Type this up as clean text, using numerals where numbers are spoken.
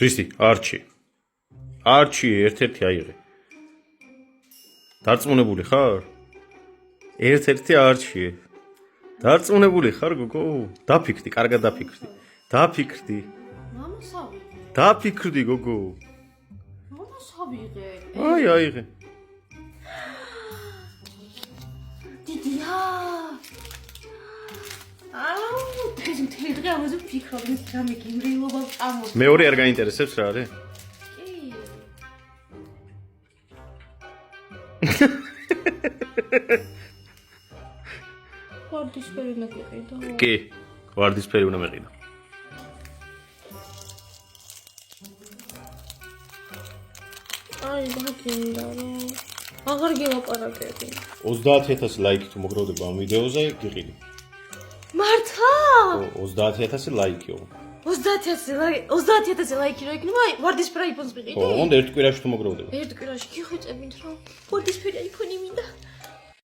ქრისტი, არჩი. არჩი, ერთ-ერთი აიღე. დარწმუნებული ხარ? ერთ-ერთი არჩი. დარწმუნებული ხარ, გოგო? დაფიქრდი, კარგად დაფიქრდი. დაფიქრდი. მამას ავიღე. დაფიქრდი, გოგო. მამას ავიღე. აი, აიღე. დიდია. დღეს მთელი დღე ამაზე ვფიქრობ, რამე გიმრიელობა წამოს. მეორე არ გაინტერესებს რა არის? კი. ვარდისფერი უნდა გიყიდო. კი, ვარდისფერი უნდა მეყიდო. აი, მაგინდა რომ აღარ გილაპარაკები. 30000 ლაიქი თუ მოგროვდება ამ ვიდეოზე, გიყიდი. მართლა? 30000 ლაიქიო. 30000 ლაიქი რო იქნება, ვარდისფერი აიფონს ვიყიდე. ხო, ერთ კვირაში თუ მოგროვდება. ერთ კვირაში გიხვეწებინთ რომ ვარდისფერი აიფონი მინდა.